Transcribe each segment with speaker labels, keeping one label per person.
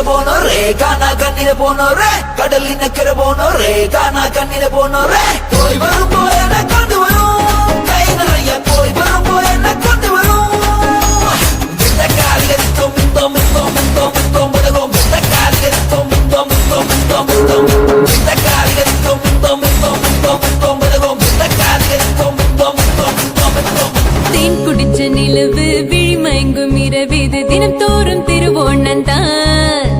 Speaker 1: போனோரே கானா கண்ணில போனோரே கடலினக்கரை போனோரே கானா கண்ணில போனோரே போய் வரும் போய் என்ன கொண்டு வரும் கை நிறைய போய் வரும் போய் என்ன கொண்டு வரும் இந்த காலிகரித்தோம் மித்தோம் மித்தோம் மித்தோம் மித்தோம் படகும் இந்த காலிகரித்தோம் மித்தோம் மித்தோம் மித்தோம் மித்தோம் இந்த காலிகரித்தோம் மித்தோம் மித்தோம் மித்தோம் மித்தோம் படகும் இந்த காலிகரித்தோம் மித்தோம் மித்தோம் மித்தோம் மித்தோம்
Speaker 2: தேன் குடிச்ச நிலவு விழிமயங்கும் இரவிது தினம் தோறும் திருவோணந்தான்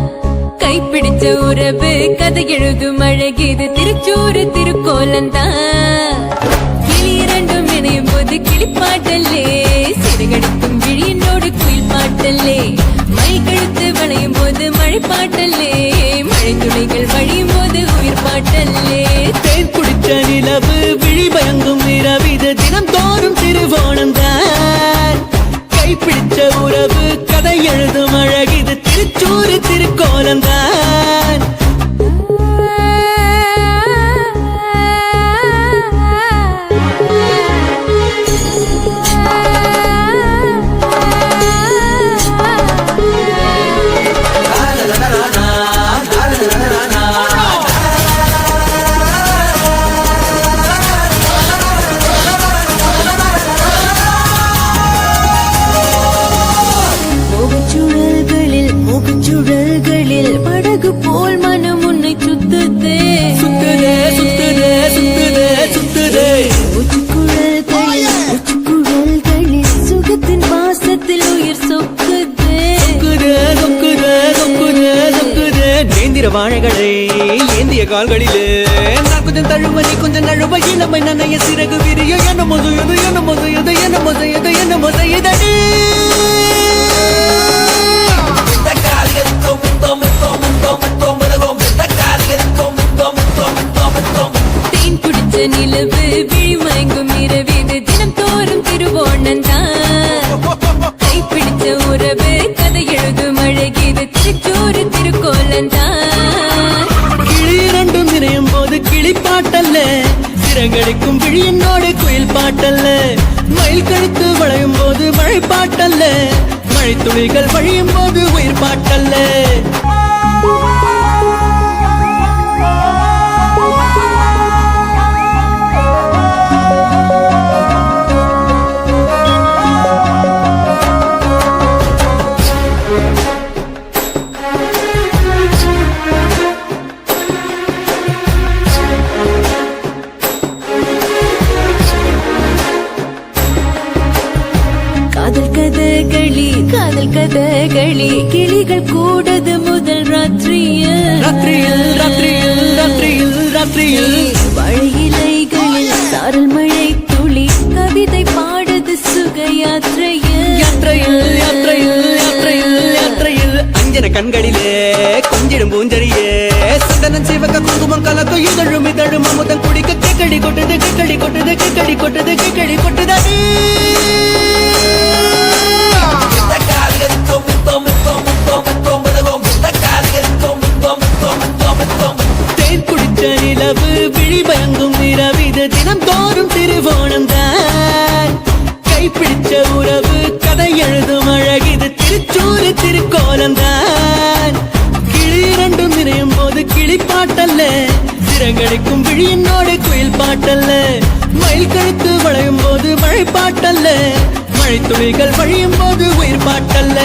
Speaker 2: கைப்பிடிச்ச உறவு கதை எழுதும் அழகிது திருச்சூறு திருக்கோலந்தான் கிளி இரண்டும் இணையும் போது கிளிப்பாட்டல்லே சிறகடிக்கும் விழியினோடு குயில் பாட்டல்லே மயில் கழுத்து வளையும் போது மழை பாட்டல்லே மழை துளிகள் வழியும் போது உயிர் பாட்டல்லே
Speaker 3: தேன் குடிச்ச நிலவு விழிமயங்கும் இரவிது தினம் தோறும் திருவோணந்தான் கைப்பிடிச்ச உறவு கதை எழுதும் அழகிது திருச்சூறு திருக்கோலந்தான்
Speaker 2: சுழல்களில் படகு போல் மனம் உன்னை சுத்துதே
Speaker 3: சுத்துதே சுத்துதே சுத்துதே சுத்துதே
Speaker 2: உச்சுக்குழல்களில் சுகத்தின் வாசத்தில் உயிர் சொக்குதே
Speaker 3: சொக்குதே சொக்குதே சொக்குதே சொக்குதே நேந்திர வாழைகளை ஏந்திய கால்களிலே நான் கொஞ்சம் தழுவ நீ கொஞ்சம் நழுவ இளமை நனைய சிறகு விரிய என்ன மொதையது என்ன மொதையது என்ன மொதையது என்ன மொதையதடி
Speaker 2: தேன் குடிச்ச நிலவு விழிமயங்கும் இரவிது தினம் தோறும் திருவோணந்தான் கைப்பிடிச்ச உறவு கதை எழுதும் அழகிது திருச்சூறு திருக்கோலந்தான்
Speaker 3: கிளி இரண்டும் இணையும் போது கிளி பாட்டல்ல சிறகடிக்கும் விழியினோடு குயில் பாட்டல்ல மயில் கழுத்து வளையும் போது மழை பாட்டல்ல மழை துளிகள் வழியும் போது உயிர் பாட்டல்ல
Speaker 2: காதல் கதகளி கிளிகள் கூடது முதல் ராத்திரியில்
Speaker 3: ராத்திரியில் ராத்திரியில் ராத்திரியில் ராத்திரியில்
Speaker 2: மழையிலைகளில் சாரல் மழை துளி கவிதை பாடுது சுக யாத்திரையில்
Speaker 3: யாத்திரையில் யாத்திரையில் யாத்திரையில் யாத்திரையில் அஞ்சன கண்களிலே கொஞ்சிடும் பூஞ்சரியே சந்தனம் சிவக்க குங்குமம் கலக்கும் இதழும் இதழும் அமுதம் குடிக்க கேக்கடி கொட்டுது கேக்கடி கொட்டுது கேக்கடி கொட்டுது கேக்கடி கொட்டுதடி தேன் குடிச்ச நிலவு விழிமயங்கும் இரவிது தினம் தோறும் திருவோணந்தான் கைப்பிடிச்ச உறவு கதை எழுதும் அழகிது திருச்சூறு திருக்கோலந்தான் கிளி இரண்டும் இணையும் போது கிளி பாட்டல்ல சிறகடிக்கும் விழியினோடு குயில் பாட்டல்ல மயில் கழுத்து வளையும் போது மழை பாட்டல்ல மழை துளிகள் வழியும் போது உயிர் பாட்டல்ல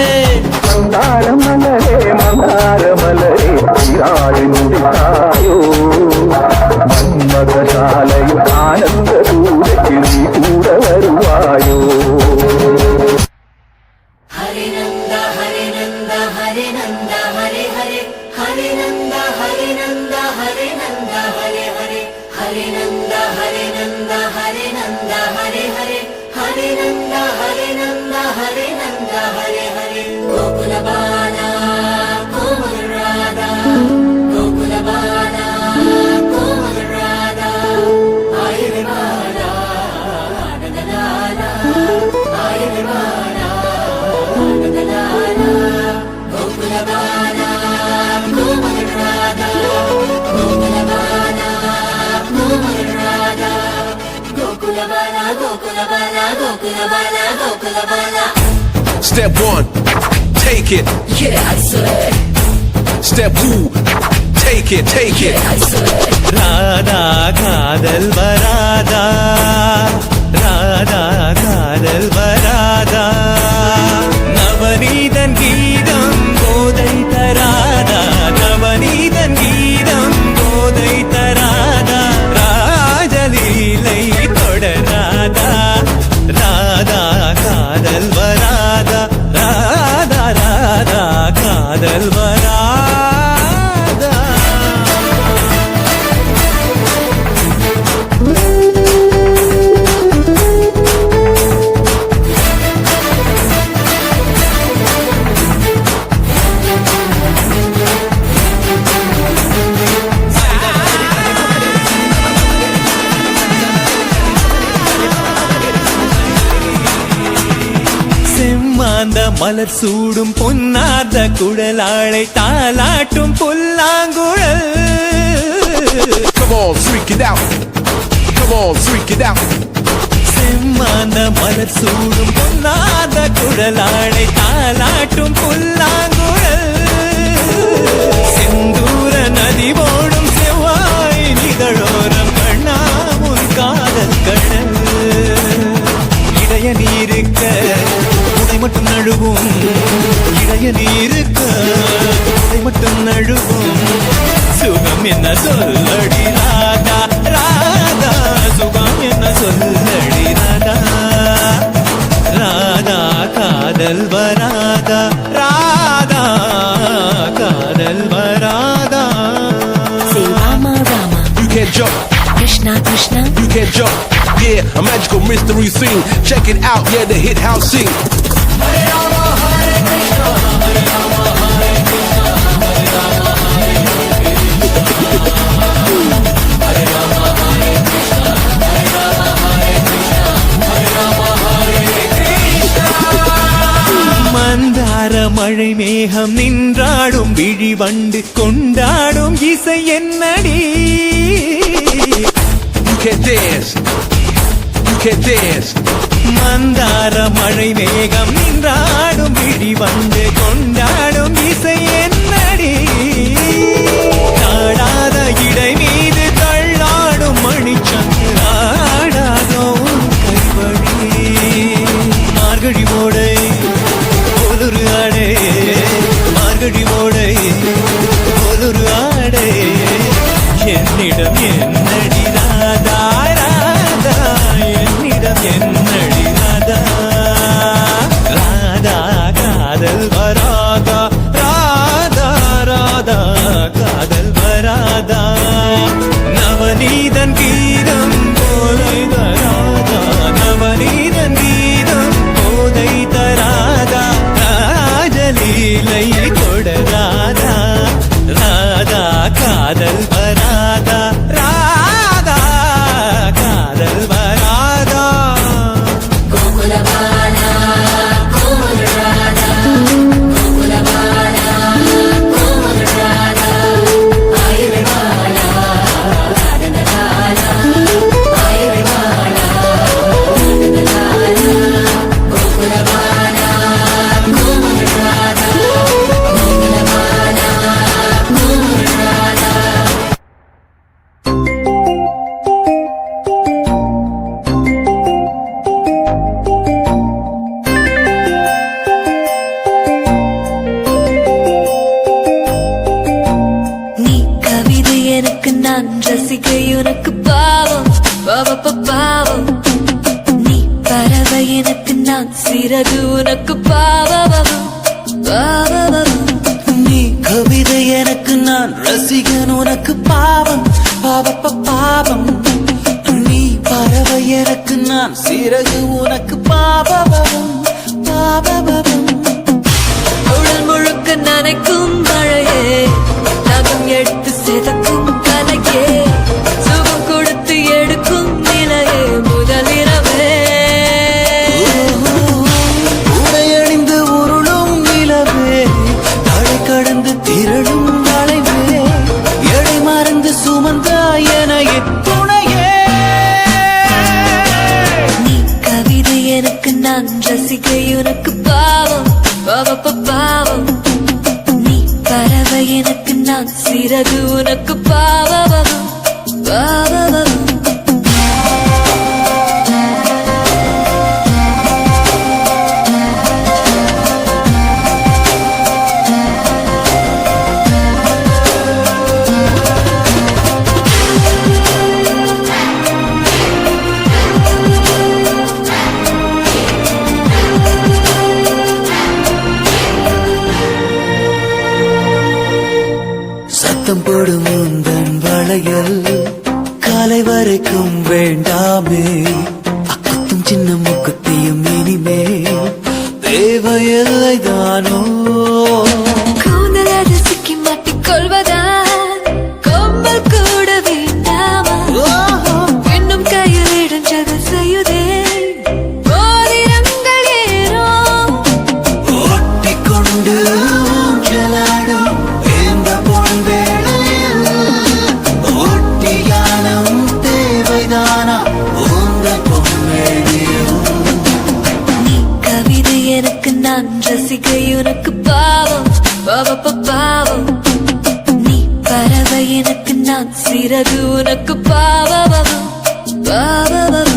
Speaker 4: மந்தார மலரே மந்தார மலரே திராளி முடித்தாயோ மன்மதசாலையில் ஆனந்த தூரத்தில் நீ கூட வருவாயோ
Speaker 2: ஹரே நந்த ஹரே நந்த ஹரே நந்த ஹரே ஹரே ஹரே நந்த ஹரே நந்த ஹரே நந்த ஹரே ஹரே ஹரே நந்த ஹரே நந்த ஹரே நந்த ஹரே ஹரே ஹரே நந்த ஹரே நந்த ஹரே நந்த ஹரே ஹரே கோகுல பாலா கோமல ராதா கோகுல பாலா கோமல ராதா ஆயிரம் பாலா ஆனந்தலாலா ஆயிரம் Bala ஆனந்தலாலா Gokula Bala கோமல Radha Gokula Bala கோமல Radha Gokula Bala Gokula Bala Gokula Bala Gokula Bala
Speaker 5: Step one, take it.
Speaker 2: Yeah, I say.
Speaker 5: step who? Take it, take it.
Speaker 3: Radha காதல் வராதா, ராதா காதல் வராதா, நவநீதன் கீதம் போதை தராதா, நவநீதன் கீதம் போதை தராதா, ராஜலீலை தொடராதா, ராதா காதல் வராதா, ராதா ராதா காதல் வராதா. செம்மாந்த மலர் சூடும் பொன்னார்ந்த குழலாளை தாலாட்டும் புல்லாங்குழல்.
Speaker 5: Come on, freak it out. Come on, freak it out.
Speaker 3: செம்மாந்த மலர் சூடும் பொன்னார்ந்த குழலாளை தாலாட்டும் புல்லாங்குழல். செந்தூர நதி ஓடும் செவ்வாய் நிதழோரம் கண்ணாமுன் காதல் கடல். இடைய நீருக்க உடை மட்டும் நழுவும், இடைய நீருக்க உடை மட்டும் நழுவும். சுகம் என்ன சொல்லடி ராதா, ராதா சுகம் என்ன சொல்லடி ராதா, ராதா காதல் வராதா, ராதா காதல் வராதா.
Speaker 2: Say Rama Rama,
Speaker 5: You can't jump,
Speaker 2: Krishna Krishna.
Speaker 5: you can't jump. Yeah, a magical mystery scene. Check it out, yeah, the hit house scene.
Speaker 3: மந்தார மழை மேகம் நின்றாடும் விழிவண்டு கொண்டாடும் இசை என்னடி.
Speaker 5: You can't dance, you can't dance.
Speaker 3: மந்தார மழை மேகம் நின்றாடும் விழிவண்டு கொண்டாடும் இசை என்னடி. தாடாத இடை மீது தள்ளாடும் மணிச்சங்கு ஆடாதோ உன் கைவழி. மார்கழி ஓடை போலொரு ஆடை, மார்கழி ஓடை போலொரு ஆடை. என்னிடம் என்னடி ராதா, ராதா என்னிடம் என்னடி ராதா, ராதா காதல் வராதா, ராதா ராதா காதல் வராதா, நவநீதன் கீதம் போதை தராதா, நவநீதன் கீதம் போதை தராதா, ராஜலீலை தொடராதா, ராதா காதல் வராதா, ராதா காதல் வராதா.
Speaker 2: நீ கவிதை எனக்கு நான் ரசிகை உனக்கு பாவம் பாவம். நீ பறவை எனக்கு நான் சிறகு உனக்கு பாவம்.
Speaker 3: நீ கவிதை எனக்கு நான் ரசிகன் உனக்கு பாவம் பாவம். நீ பறவை எனக்கு நான் சிறகு உனக்கு பாவம்.
Speaker 2: உடல் முழுக்க நனைக்கும் மழையே, நகம் எடுத்து செதக்கும் கலையே, சுகம் கொடுத்து எடுக்கும் நிலையே முதலிரவே.
Speaker 3: உடையணிந்து உருளும் நிலவே, தடை கடந்து திரளும் வளைவே, எடை மறந்து சுமந்த என துணையே.
Speaker 2: நீ கவிதை எனக்கு நான் ரசிகை உனக்கு பாவம் பாவம். நீ பறவை எனக்கு நான் சிறகு உனக்கு பாவம் பாவம்
Speaker 1: சத்தம் போடும் உந்தன் வளையல் காலை வரைக்கும் வேண்டாமே அக்குத்தும் சின்ன முக்குத்தியும் இனிமேல் தேவையில்லை தானோ
Speaker 2: கூந்தலது சிக்கி மாட்டிக் கொள்வதா கொம்பல் கூட வேண்டாமா பெண்ணும் கையில் இடைஞ்சது செய்யுதே ஓரிரங்கள் ஏறோ
Speaker 1: ஒட்டிக்கொண்டு ஊஞ்சலாடும் இந்த பொன் வேளையில் ஒட்டியானம் தேவைதானா உங்கள் பொன்மேடியும்
Speaker 2: நீ கவிதை எனக்கு நான் ரசிகை உனக்கு பாவம் பாவம் நீ பறவை எனக்கு நான் சிறகு உனக்கு பாவம் பாவம்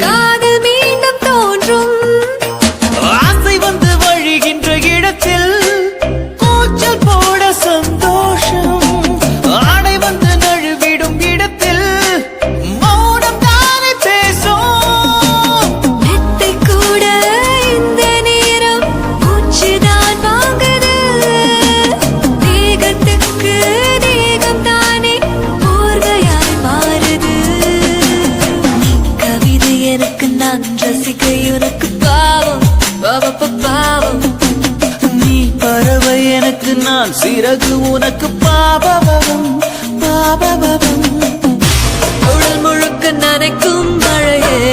Speaker 2: காதல் மீண்டும் தோன்றும்
Speaker 1: ஆசை வந்து வழிகின்ற இடத்தில் கூச்சல் போட சந்தோஷம் ஆடை வந்து நழுவிடும் இடத்தில் மௌனம் தானே பேசும்
Speaker 2: மெத்தை கூட இந்த நேரம் மூச்சுதான் வாங்குது தேகத்துக்கு தேகம் தானே போர்வையாய் மாறுது நீ கவிதை எனக்கு நான் ரசிகை உனக்கு பாவம் பாவம்
Speaker 1: நீ பறவை எனக்கு நான் சிறகு உனக்கு பாபவம் பாபவம்
Speaker 2: உடல் முழுக்க நனைக்கும் மழையே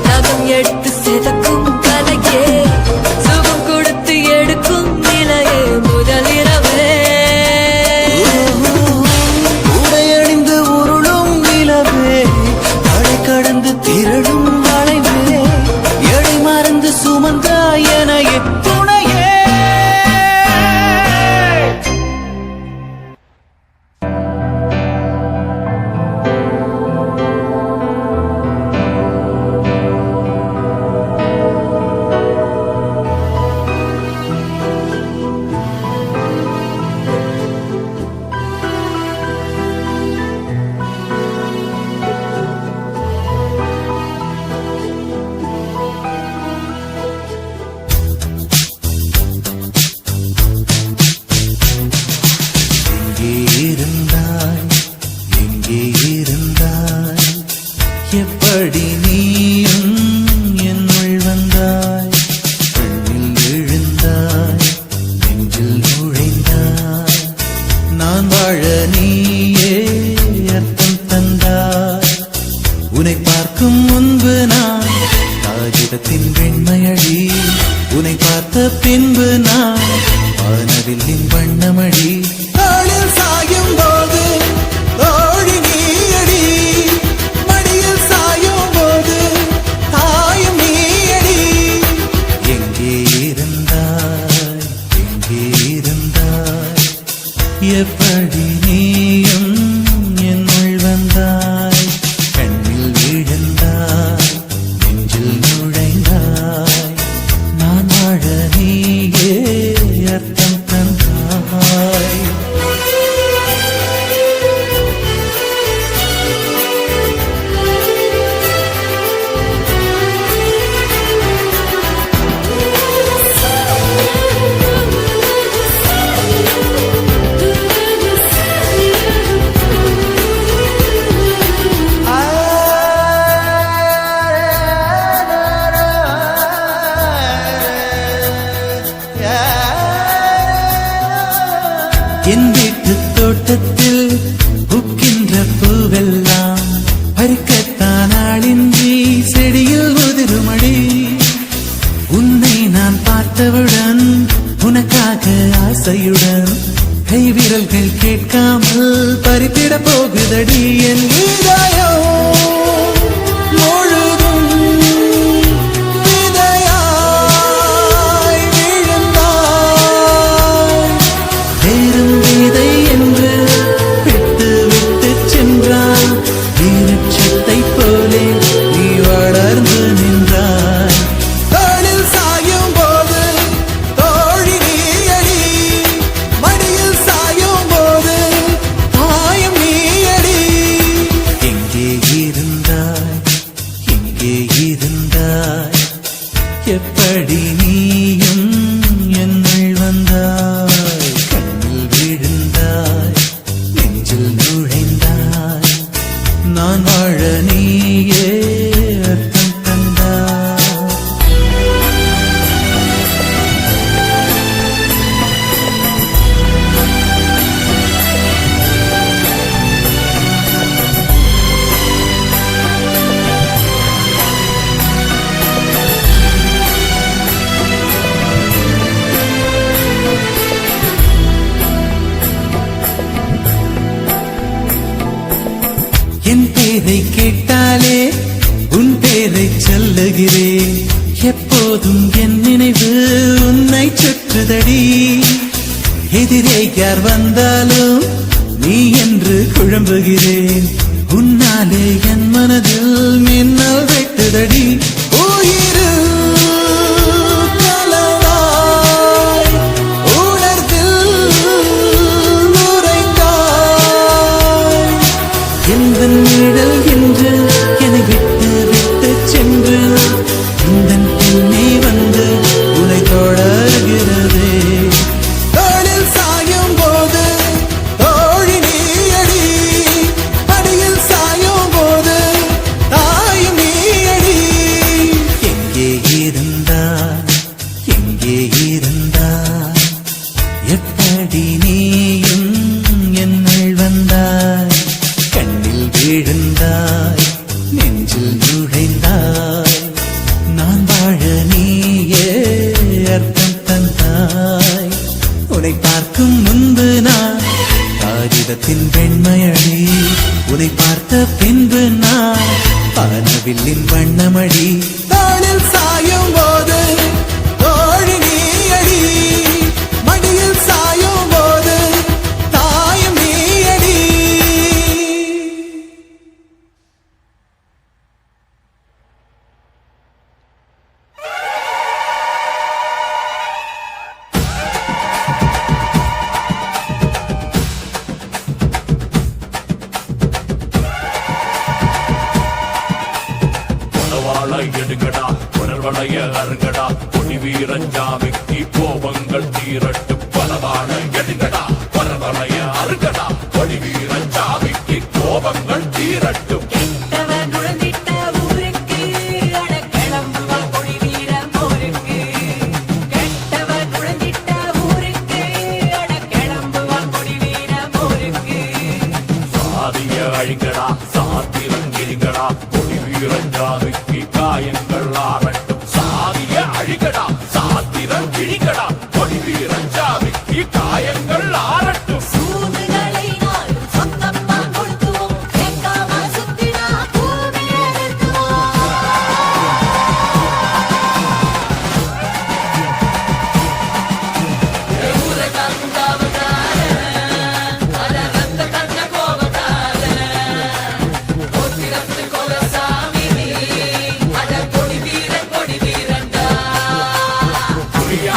Speaker 2: நகம் எடுத்து செதக்கும் கலையே சுகம் கொடுத்து எடுக்கும் நிலையே முதலிரவே
Speaker 1: உடையணிந்து உருளும் நிலவே தடை கடந்து திரளும் வளைவே எடை மறந்து சுமந்தாய் என துணையே எங்கே இருந்தாய் எப்படி நீயும் என்னுள் வந்தாய் கண்ணில் விழுந்தாய் நெஞ்சில் நுழைந்தாய் நான் வாழ நீயே அர்த்தம் தந்தாய் உன்னை பார்க்கும் முன்பு நான் காகிதத்தின் வெண்மையடி உன்னை பார்த்த பின்பு நான் வானவில்லின் வண்ணமடி தாளில் சாயும் போது ஓடி நீயடி மடியில் சாயும் போது தாயும் நீயடி எங்கே இருந்தாய் எப்படி நீயும் என்னுள் வந்தாய் கண்ணில் விழுந்தாய் நெஞ்சில் நுழைந்தாய் நான் வாழ நீயே அர்த்தம் தந்தாய்
Speaker 6: ஆசையுடன் கைவிரல்கள் கேட்காமல் பறித்திட போகுதடி என் இதயம் முழுதும் விதையாய் விழுந்தாய். வேறும் விதை என்று விட்டு விட்டு சென்றாய். வீரட்சத்தை போலே நீ வளர்ந்து நின்றாய். தோளில் சாயும் போது தோழி நீயடி, மடியில் சாயும் போது தாயும் நீயடி. எங்கே இருந்தாய், எங்கே இருந்தாய், எப்படி நீயும் என்னுள் வந்தாய். கண்ணில் விழுந்தாய், நெஞ்சில் நுழைந்தாய். நான் வாழ நீயே அர்த்தம் தந்தாய். என் பேரை கேட்டாலே உன் பேரை சொல்லுகிறேன். எப்போதும் என் நினைவு உன்னை சுற்றுதடி. எதிரே யார் வந்தாலும் நீ என்று குழம்புகிறேன். உன்னாலே என் மனதில் மின்னல் வெட்டுதடி. உயிரில் கலந்தாய், உணர்வில் நுரைந்தாய். எந்த நிழல் என்று என்னை விட்டு விட்டு சென்று இந்த பின்னே வந்து உனை தொடர்கிறது. தோளில் சாயும் போது தோழி நீயடி, அடியில் சாயும் போது தாயும் நீயடி. எங்கே இருந்தாய், எங்கே இருந்தாய், எப்படி நீயும் என்னுள் வந்தாய். கண்ணில் விழுந்தாய், நெஞ்சில் நுழைந்தாய். நான் வாழ நீயே அர்த்தம் தந்தாய். உன்னை பார்க்கும் முன்பு நான் காகிதத்தின் வெண்மையடி. உன்னை பார்த்த பின்பு நான் வானவில்லின் வண்ணமடி. தாளில் சாயும் போது தோழி நீயடி, மடியில் சாயும் போது தாயும் நீயடி.
Speaker 7: பரவாள எடுங்கடா புனர்வளைய அருங்கடா பொடி வீரஞ்சாமிக்கு கோபங்கள் தீரட்டு. பரவாள எடுங்கடா பரவளைய அருங்கடா பொடி வீரஞ்சாமிக்கு கோபங்கள் தீரட்டும். சாதிய அழிங்கடா சாத்திரங்கிரிங்கடா பொடி வீரஞ்சாமிக்கு காயங்கள் ஆறட்டும். சாதிய அழிகடா சாத்திரங்கிரிங்கடா பொடி வீரஞ்சாமிக்கு காயங்கள் ஆறட்டும்.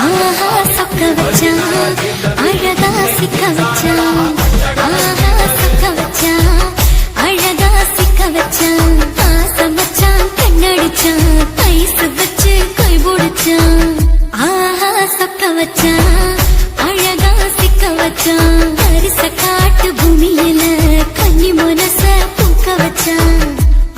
Speaker 2: ஆஹா சொக்க வச்சான், அழகா சிக்க வச்சான். ஆஹா சொக்க வச்சான், அழகா சிக்க வச்சான். ஆசை மச்சான், கண்ணடிச்சான், ஐஸ் வச்சு கை பிடிச்சான். ஆஹா சொக்க வச்சான், அழகா சிக்க வச்சான். அரிச காட்டு பூமியில கன்னி மனச பூக்க வச்சான்.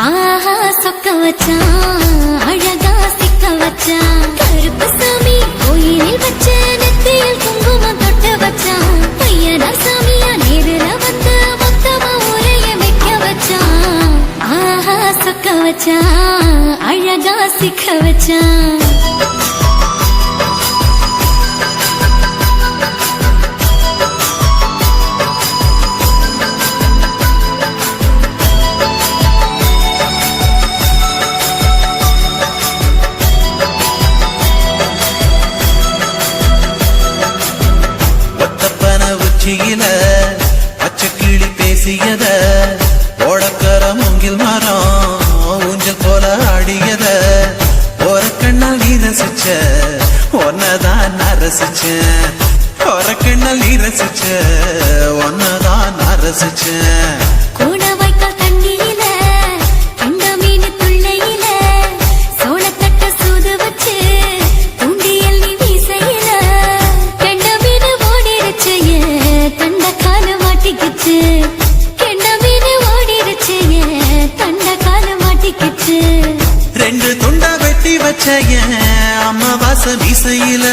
Speaker 2: ஆஹா சொக்க வச்சான், அழகா சிக்க வச்சான். கருப்பு சாமி கோயிலில் வச்ச நெத்தியில் குங்குமம் தொட்டு வச்சான். பையனா சாமியா நேரில் வந்து மொத்தமா உரைய வைக்க வச்சான். ஆஹா சொக்க வச்சான், அழகா சிக்க வச்சான்.
Speaker 6: ரசிச்சேன் கொரக்கண்ணல் நீ ரசிச்ச ஒன்னதான் நான் ரசிச்சேன்
Speaker 2: கூட வைக்கால் தண்ணியில கண்ட மீன் துள்ளையில சோளத்தட்ட சூது வச்சு தூண்டியல் நீ வீசையில கெண்ட மீன் ஓடிருச்சு தண்ட கால மாட்டிக்கிச்சு கெண்ட மீன் ஓடிருச்சு தண்ட கால மாட்டிக்கிச்சு
Speaker 6: ரெண்டு துண்டா வெட்டி வச்ச அம்மாவாச வீசையில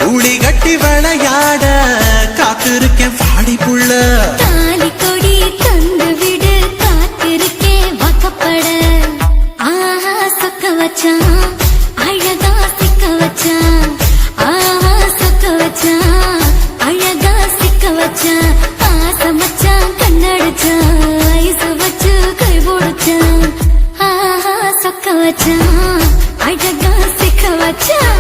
Speaker 6: ஊழி கட்டி விளையாட காத்திருக்கேன் பாடி புள்ள
Speaker 2: தாலி கொடி தந்து விடு காத்திருக்கேன் வாக்கப்பட ஆஹா சொக்க வச்சான் அழகா சிக்க வச்சான் ஆஹா சொக்க வச்சான் அழகா சிக்க வச்சான் ஆசை மச்சான் கண்ணடிச்சான் ஐசு வச்சு கை போடுச்சான் ஆஹா சொக்க வச்சான் அழகா சிக்க வச்சான்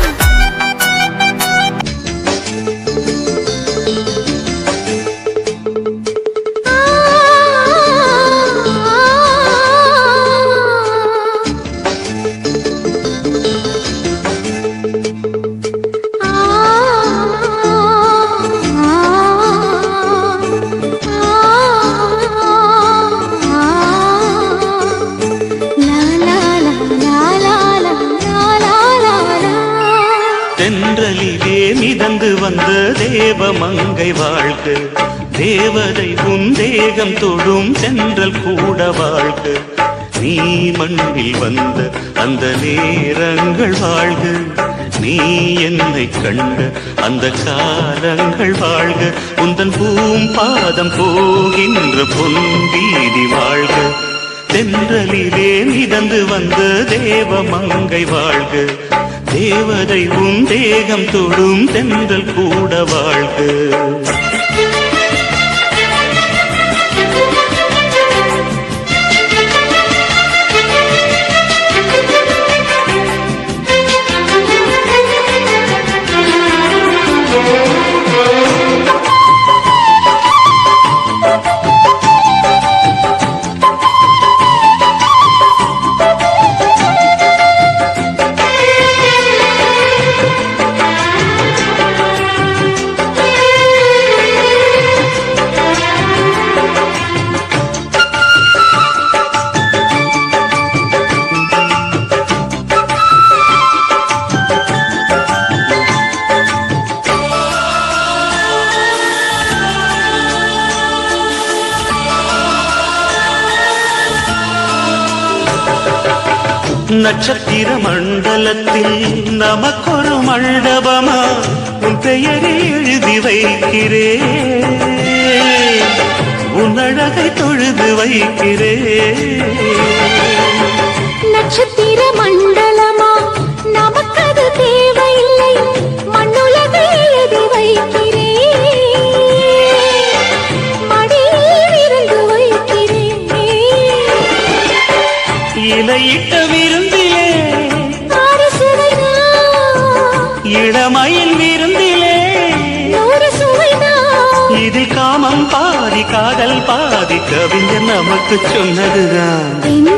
Speaker 8: தென்றலிலே மிதந்து வந்த தேவமங்கை வாழ்க தேவதை உன் தேகம் தொடும் தென்றல் கூட வாழ்க நீ மண்ணில் வந்த அந்த நேரங்கள் வாழ்க நீ என்னை கண்ட அந்த காலங்கள் வாழ்க உந்தன் பூம்பாதம் போகின்ற பொன்வீதி வாழ்க தென்றலிலே மிதந்து வந்த தேவமங்கை வாழ்க தேவதை உன் தேகம் தொடும் தென்றல் கூட வாழ்க நட்சத்திர மண்டலத்தில் நமக்கொரு மண்டபமா உன் பெயரை எழுதி வைக்கிறேன் உன் அழகை தொழுது வைக்கிறேன்
Speaker 2: நட்சத்திர மண்டலமா நமக்கது தேவையில்லை மண்ணுலகை எழுதி வைக்கிறேன் மடியில் இருந்து வைக்கிறேன்
Speaker 8: இலையிட்ட விருந்திலே
Speaker 2: ஆறு சுவைதான்
Speaker 8: இளமையில் விருந்திலே
Speaker 2: நூறு சுவைதான்
Speaker 8: இதில் காமம் பாதி காதல் பாதி கவிஞர் நமக்கு சொன்னதுதான்
Speaker 2: இந்த